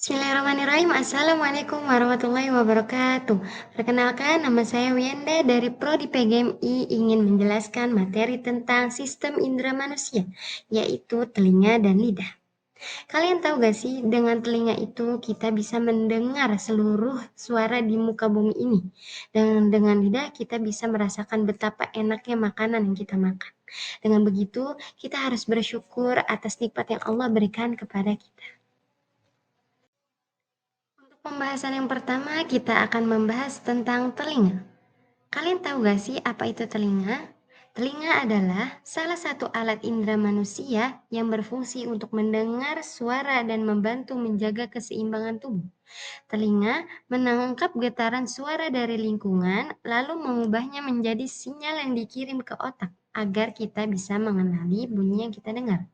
Bismillahirrahmanirrahim. Assalamualaikum warahmatullahi wabarakatuh. Perkenalkan, nama saya Wenda dari Prodi PGMI ingin menjelaskan materi tentang sistem indera manusia, yaitu telinga dan lidah. Kalian tahu gak sih, dengan telinga itu kita bisa mendengar seluruh suara di muka bumi ini. Dan dengan lidah kita bisa merasakan betapa enaknya makanan yang kita makan. Dengan begitu, kita harus bersyukur atas nikmat yang Allah berikan kepada kita. Untuk pembahasan yang pertama, kita akan membahas tentang telinga. Kalian tahu gak sih apa itu telinga? Telinga adalah salah satu alat indera manusia yang berfungsi untuk mendengar suara dan membantu menjaga keseimbangan tubuh. Telinga menangkap getaran suara dari lingkungan, lalu mengubahnya menjadi sinyal yang dikirim ke otak agar kita bisa mengenali bunyi yang kita dengar.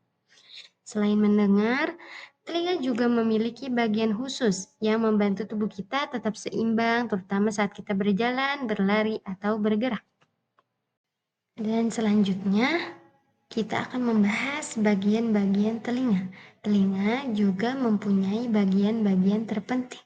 Selain mendengar, telinga juga memiliki bagian khusus yang membantu tubuh kita tetap seimbang, terutama saat kita berjalan, berlari, atau bergerak. Dan selanjutnya, kita akan membahas bagian-bagian telinga. Telinga juga mempunyai bagian-bagian terpenting.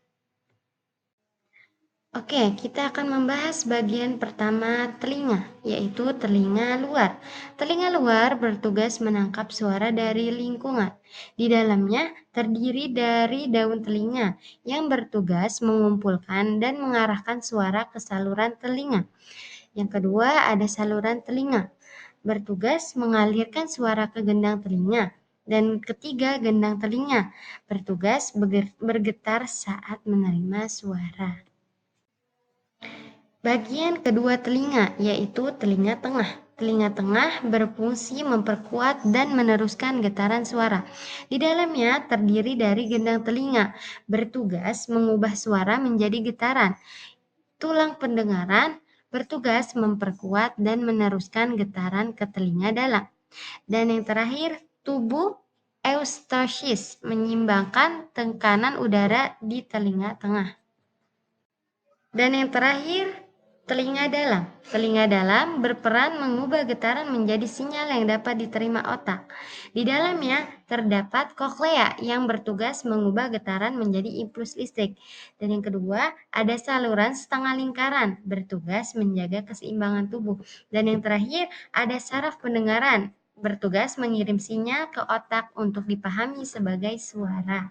Oke, kita akan membahas bagian pertama telinga, yaitu telinga luar. Telinga luar bertugas menangkap suara dari lingkungan. Di dalamnya terdiri dari daun telinga yang bertugas mengumpulkan dan mengarahkan suara ke saluran telinga. Yang kedua, ada saluran telinga, bertugas mengalirkan suara ke gendang telinga. Dan ketiga, gendang telinga, bertugas bergetar saat menerima suara. Bagian kedua telinga, yaitu telinga tengah. Telinga tengah berfungsi memperkuat dan meneruskan getaran suara. Di dalamnya terdiri dari gendang telinga, bertugas mengubah suara menjadi getaran. Tulang pendengaran bertugas memperkuat dan meneruskan getaran ke telinga dalam. Dan yang terakhir, tubuh eustachius menyeimbangkan tekanan udara di telinga tengah. Dan yang terakhir, telinga dalam. Telinga dalam berperan mengubah getaran menjadi sinyal yang dapat diterima otak. Di dalamnya terdapat koklea yang bertugas mengubah getaran menjadi impuls listrik. Dan yang kedua, ada saluran setengah lingkaran bertugas menjaga keseimbangan tubuh. Dan yang terakhir, ada saraf pendengaran bertugas mengirim sinyal ke otak untuk dipahami sebagai suara.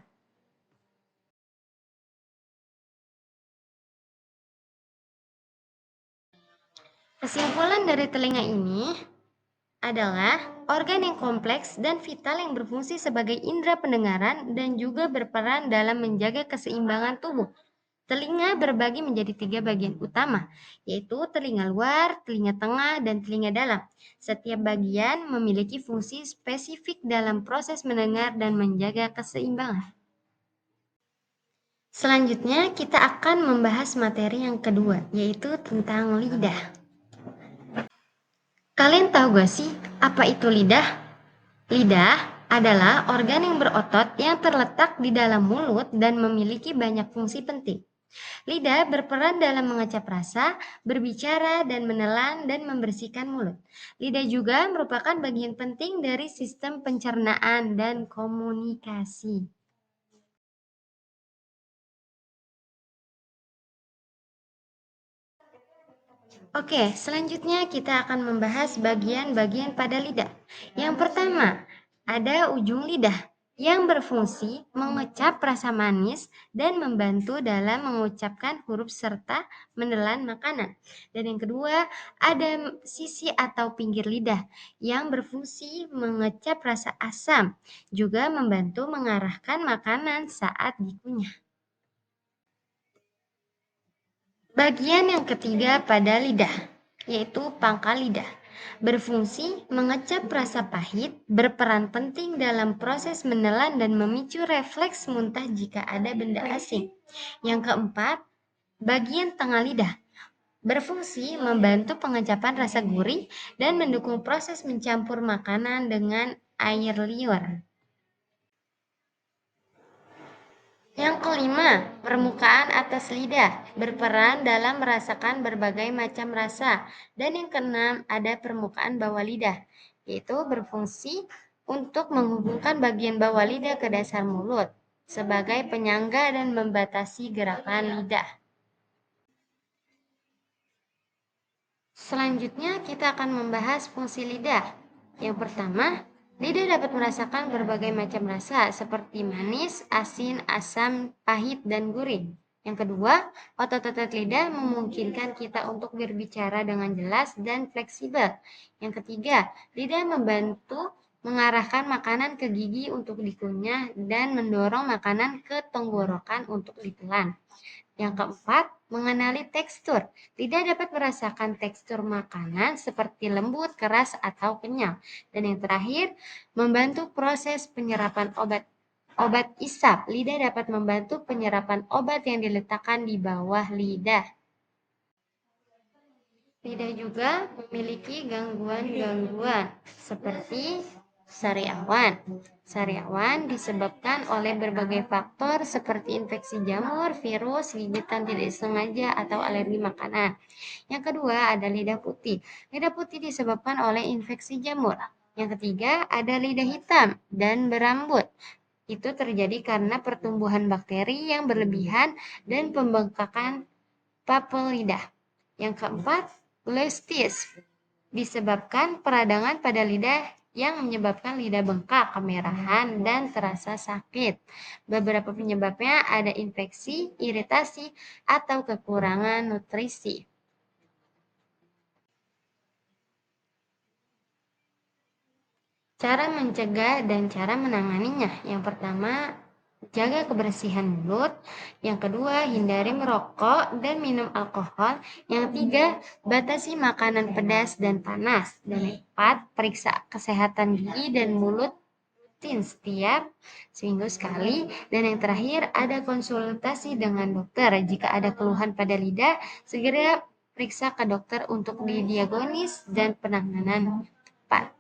Kesimpulan dari telinga ini adalah organ yang kompleks dan vital yang berfungsi sebagai indera pendengaran dan juga berperan dalam menjaga keseimbangan tubuh. Telinga berbagi menjadi 3 bagian utama, yaitu telinga luar, telinga tengah, dan telinga dalam. Setiap bagian memiliki fungsi spesifik dalam proses mendengar dan menjaga keseimbangan. Selanjutnya, kita akan membahas materi yang kedua, yaitu tentang lidah. Kalian tahu gak sih apa itu lidah? Lidah adalah organ yang berotot yang terletak di dalam mulut dan memiliki banyak fungsi penting. Lidah berperan dalam mengecap rasa, berbicara, dan menelan dan membersihkan mulut. Lidah juga merupakan bagian penting dari sistem pencernaan dan komunikasi. Oke, selanjutnya kita akan membahas bagian-bagian pada lidah. Yang pertama, ada ujung lidah yang berfungsi mengecap rasa manis dan membantu dalam mengucapkan huruf serta menelan makanan. Dan yang kedua, ada sisi atau pinggir lidah yang berfungsi mengecap rasa asam, juga membantu mengarahkan makanan saat dikunyah. Bagian yang ketiga pada lidah, yaitu pangkal lidah. Berfungsi mengecap rasa pahit, berperan penting dalam proses menelan dan memicu refleks muntah jika ada benda asing. Yang keempat, bagian tengah lidah. Berfungsi membantu pengecapan rasa gurih dan mendukung proses mencampur makanan dengan air liur. Yang kelima, permukaan atas lidah berperan dalam merasakan berbagai macam rasa. Dan yang keenam, ada permukaan bawah lidah, yaitu berfungsi untuk menghubungkan bagian bawah lidah ke dasar mulut. sebagai penyangga dan membatasi gerakan lidah. Selanjutnya kita akan membahas fungsi lidah. Yang pertama, lidah dapat merasakan berbagai macam rasa seperti manis, asin, asam, pahit, dan gurih. Yang kedua, otot-otot lidah memungkinkan kita untuk berbicara dengan jelas dan fleksibel. Yang ketiga, lidah membantu mengarahkan makanan ke gigi untuk dikunyah dan mendorong makanan ke tenggorokan untuk ditelan. Yang keempat, mengenali tekstur. Lidah dapat merasakan tekstur makanan seperti lembut, keras, atau kenyal. Dan yang terakhir, membantu proses penyerapan obat. Obat isap, lidah dapat membantu penyerapan obat yang diletakkan di bawah lidah. Lidah juga memiliki gangguan-gangguan seperti sariawan. Sariawan disebabkan oleh berbagai faktor seperti infeksi jamur, virus, gigitan tidak sengaja, atau alergi makanan. Yang kedua ada lidah putih. Lidah putih disebabkan oleh infeksi jamur. Yang ketiga ada lidah hitam dan berambut. Itu terjadi karena pertumbuhan bakteri yang berlebihan dan pembengkakan papel lidah. Yang keempat, glossitis disebabkan peradangan pada lidah yang menyebabkan lidah bengkak, kemerahan, dan terasa sakit. Beberapa penyebabnya ada infeksi, iritasi, atau kekurangan nutrisi. Cara mencegah dan cara menanganinya. Yang pertama, jaga kebersihan mulut. Yang kedua, hindari merokok dan minum alkohol. Yang ketiga, batasi makanan pedas dan panas. Dan yang keempat, periksa kesehatan gigi dan mulut rutin setiap seminggu sekali. Dan yang terakhir, ada konsultasi dengan dokter. Jika ada keluhan pada lidah, segera periksa ke dokter untuk didiagnosis dan penanganan tepat.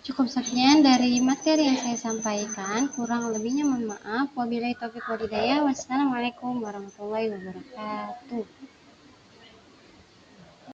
Cukup sekian dari materi yang saya sampaikan. Kurang lebihnya mohon maaf. Wabillahi taufiq walhidayah. Wassalamualaikum warahmatullahi wabarakatuh.